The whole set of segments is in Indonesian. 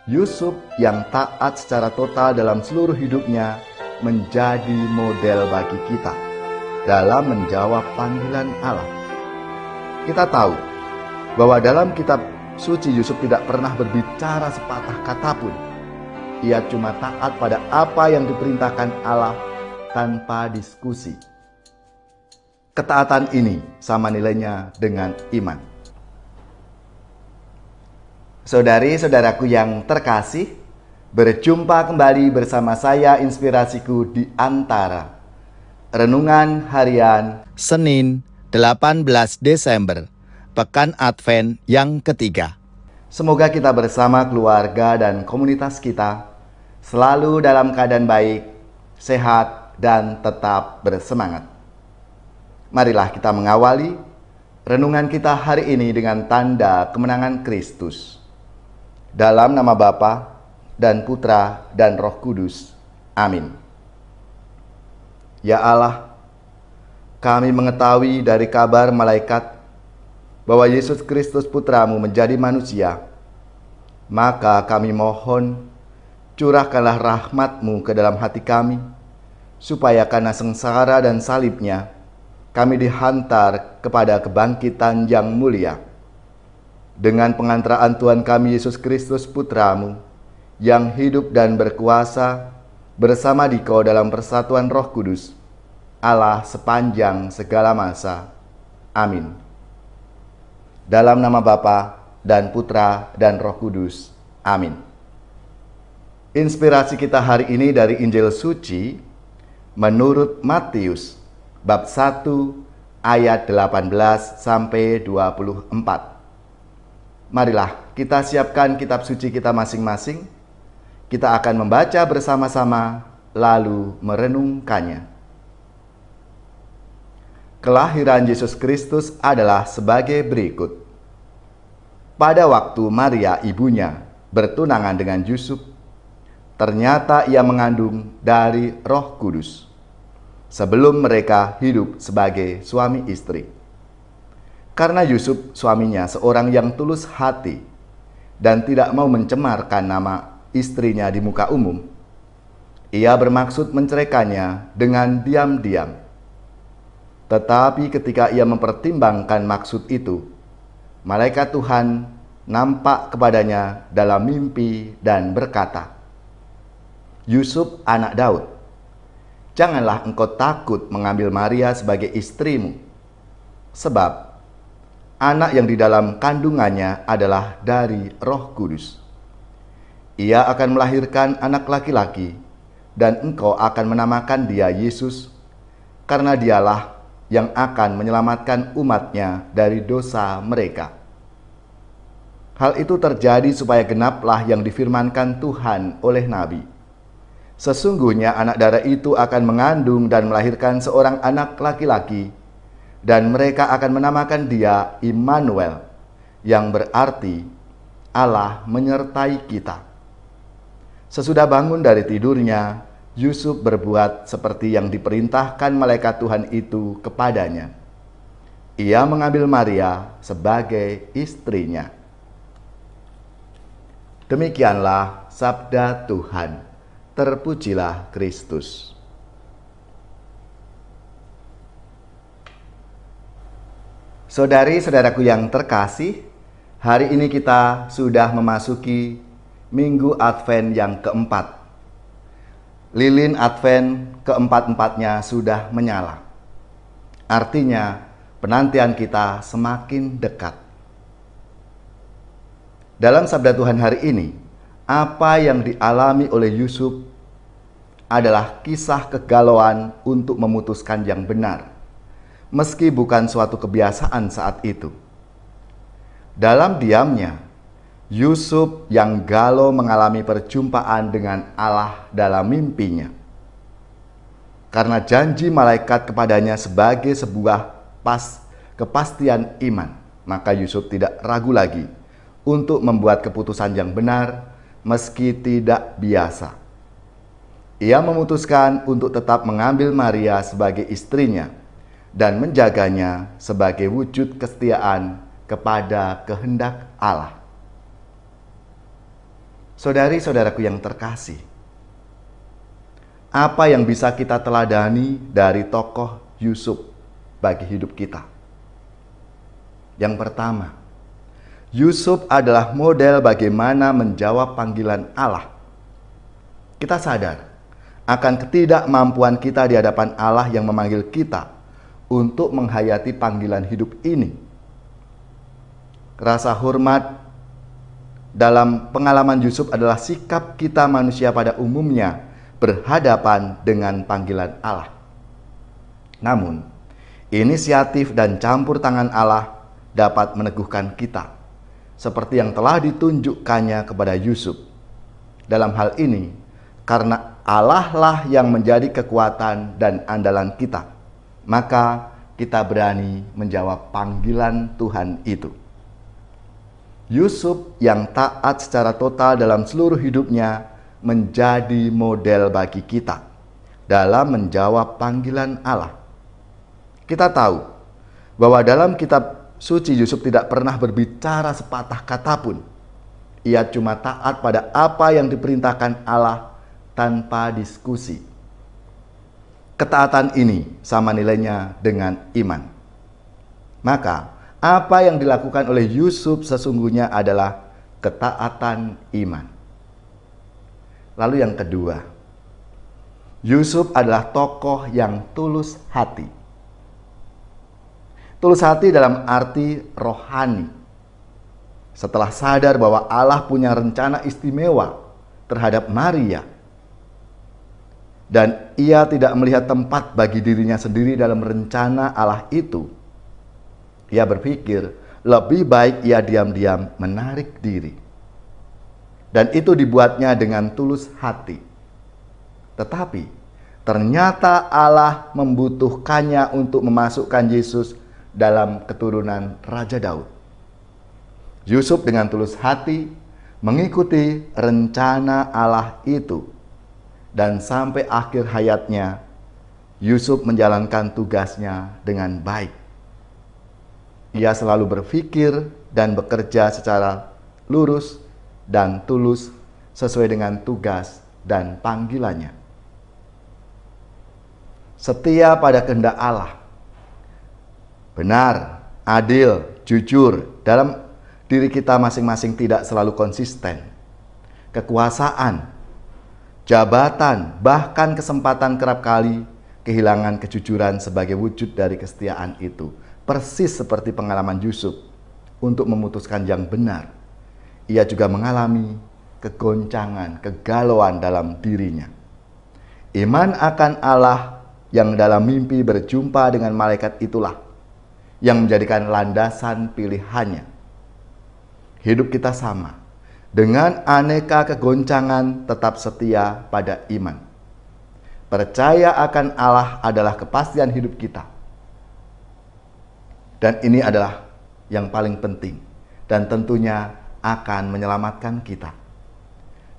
Yusuf yang taat secara total dalam seluruh hidupnya menjadi model bagi kita dalam menjawab panggilan Allah. Kita tahu bahwa dalam kitab suci Yusuf tidak pernah berbicara sepatah kata pun. Ia cuma taat pada apa yang diperintahkan Allah tanpa diskusi. Ketaatan ini sama nilainya dengan iman. Saudari-saudaraku yang terkasih, berjumpa kembali bersama saya Inspirasiku di Antara. Renungan Harian Senin 18 Desember, Pekan Advent yang ketiga. Semoga kita bersama keluarga dan komunitas kita selalu dalam keadaan baik, sehat, dan tetap bersemangat. Marilah kita mengawali renungan kita hari ini dengan tanda kemenangan Kristus. Dalam nama Bapa dan Putra dan Roh Kudus. Amin. Ya Allah, kami mengetahui dari kabar malaikat bahwa Yesus Kristus Putramu menjadi manusia. Maka kami mohon, curahkanlah rahmat-Mu ke dalam hati kami, supaya karena sengsara dan salibnya, kami dihantar kepada kebangkitan yang mulia. Dengan pengantaraan Tuhan kami Yesus Kristus Putramu, yang hidup dan berkuasa bersama Dikau dalam persatuan Roh Kudus, Allah sepanjang segala masa. Amin. Dalam nama Bapa dan Putra dan Roh Kudus. Amin. Inspirasi kita hari ini dari Injil Suci menurut Matius, bab 1 ayat 18 sampai 24. Marilah kita siapkan kitab suci kita masing-masing. Kita akan membaca bersama-sama lalu merenungkannya. Kelahiran Yesus Kristus adalah sebagai berikut. Pada waktu Maria ibunya bertunangan dengan Yusuf, ternyata ia mengandung dari Roh Kudus sebelum mereka hidup sebagai suami istri. Karena Yusuf suaminya seorang yang tulus hati dan tidak mau mencemarkan nama istrinya di muka umum, ia bermaksud menceraikannya dengan diam-diam. Tetapi ketika ia mempertimbangkan maksud itu, malaikat Tuhan nampak kepadanya dalam mimpi dan berkata, "Yusuf anak Daud, janganlah engkau takut mengambil Maria sebagai istrimu, sebab anak yang di dalam kandungannya adalah dari Roh Kudus. Ia akan melahirkan anak laki-laki, dan engkau akan menamakan dia Yesus, karena dialah yang akan menyelamatkan umatnya dari dosa mereka." Hal itu terjadi supaya genaplah yang difirmankan Tuhan oleh Nabi. Sesungguhnya anak darah itu akan mengandung dan melahirkan seorang anak laki-laki, dan mereka akan menamakan dia Immanuel, yang berarti Allah menyertai kita. Sesudah bangun dari tidurnya, Yusuf berbuat seperti yang diperintahkan malaikat Tuhan itu kepadanya. Ia mengambil Maria sebagai istrinya. Demikianlah sabda Tuhan. Terpujilah Kristus. Saudari-saudaraku yang terkasih, hari ini kita sudah memasuki Minggu Advent yang keempat. Lilin Advent keempat-empatnya sudah menyala. Artinya, penantian kita semakin dekat. Dalam sabda Tuhan hari ini, apa yang dialami oleh Yusuf adalah kisah kegalauan untuk memutuskan yang benar, meski bukan suatu kebiasaan saat itu. Dalam diamnya, Yusuf yang galau mengalami perjumpaan dengan Allah dalam mimpinya. Karena janji malaikat kepadanya sebagai sebuah kepastian iman, maka Yusuf tidak ragu lagi untuk membuat keputusan yang benar meski tidak biasa. Ia memutuskan untuk tetap mengambil Maria sebagai istrinya dan menjaganya sebagai wujud kesetiaan kepada kehendak Allah. Saudari-saudaraku yang terkasih, apa yang bisa kita teladani dari tokoh Yusuf bagi hidup kita? Yang pertama, Yusuf adalah model bagaimana menjawab panggilan Allah. Kita sadar akan ketidakmampuan kita di hadapan Allah yang memanggil kita untuk menghayati panggilan hidup ini. Rasa hormat dalam pengalaman Yusuf adalah sikap kita manusia pada umumnya berhadapan dengan panggilan Allah. Namun, inisiatif dan campur tangan Allah dapat meneguhkan kita, seperti yang telah ditunjukkannya kepada Yusuf. Dalam hal ini, karena Allah lah yang menjadi kekuatan dan andalan kita, maka kita berani menjawab panggilan Tuhan itu. Yusuf yang taat secara total dalam seluruh hidupnya menjadi model bagi kita dalam menjawab panggilan Allah. Kita tahu bahwa dalam kitab suci Yusuf tidak pernah berbicara sepatah kata pun. Ia cuma taat pada apa yang diperintahkan Allah tanpa diskusi. Ketaatan ini sama nilainya dengan iman. Maka apa yang dilakukan oleh Yusuf sesungguhnya adalah ketaatan iman. Lalu yang kedua, Yusuf adalah tokoh yang tulus hati. Tulus hati dalam arti rohani. Setelah sadar bahwa Allah punya rencana istimewa terhadap Maria, dan ia tidak melihat tempat bagi dirinya sendiri dalam rencana Allah itu, ia berpikir lebih baik ia diam-diam menarik diri. Dan itu dibuatnya dengan tulus hati. Tetapi ternyata Allah membutuhkannya untuk memasukkan Yesus dalam keturunan Raja Daud. Yusuf dengan tulus hati mengikuti rencana Allah itu. Dan sampai akhir hayatnya, Yusuf menjalankan tugasnya dengan baik. Ia selalu berpikir dan bekerja secara lurus dan tulus sesuai dengan tugas dan panggilannya. Setia pada kehendak Allah, benar, adil, jujur dalam diri kita masing-masing tidak selalu konsisten. Kekuasaan, jabatan, bahkan kesempatan kerap kali kehilangan kejujuran sebagai wujud dari kesetiaan itu. Persis seperti pengalaman Yusuf untuk memutuskan yang benar. Ia juga mengalami kegoncangan, kegalauan dalam dirinya. Iman akan Allah yang dalam mimpi berjumpa dengan malaikat itulah yang menjadikan landasan pilihannya. Hidup kita sama, dengan aneka kegoncangan tetap setia pada iman. Percaya akan Allah adalah kepastian hidup kita. Dan ini adalah yang paling penting dan tentunya akan menyelamatkan kita.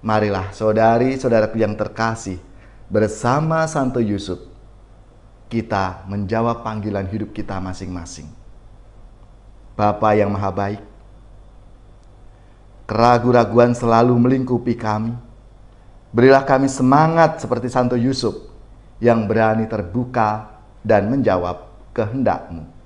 Marilah saudari-saudaraku yang terkasih, bersama Santo Yusuf, kita menjawab panggilan hidup kita masing-masing. Bapa yang Maha Baik, keraguan-raguan selalu melingkupi kami. Berilah kami semangat seperti Santo Yusuf yang berani terbuka dan menjawab kehendak-Mu.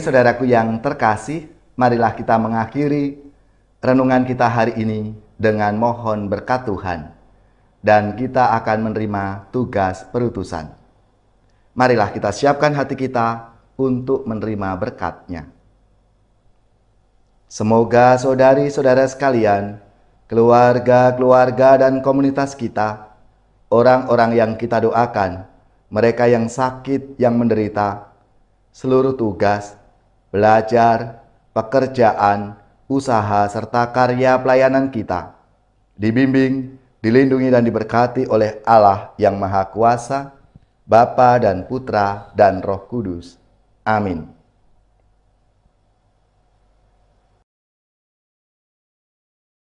saudaraku yang terkasih, marilah kita mengakhiri renungan kita hari ini dengan mohon berkat Tuhan. Dan kita akan menerima tugas perutusan. Marilah kita siapkan hati kita untuk menerima berkat-Nya. Semoga saudari-saudara sekalian, keluarga-keluarga dan komunitas kita, orang-orang yang kita doakan, mereka yang sakit, yang menderita, seluruh tugas, belajar, pekerjaan, usaha, serta karya pelayanan kita, dibimbing, dilindungi dan diberkati oleh Allah yang Maha Kuasa, Bapa dan Putra dan Roh Kudus. Amin.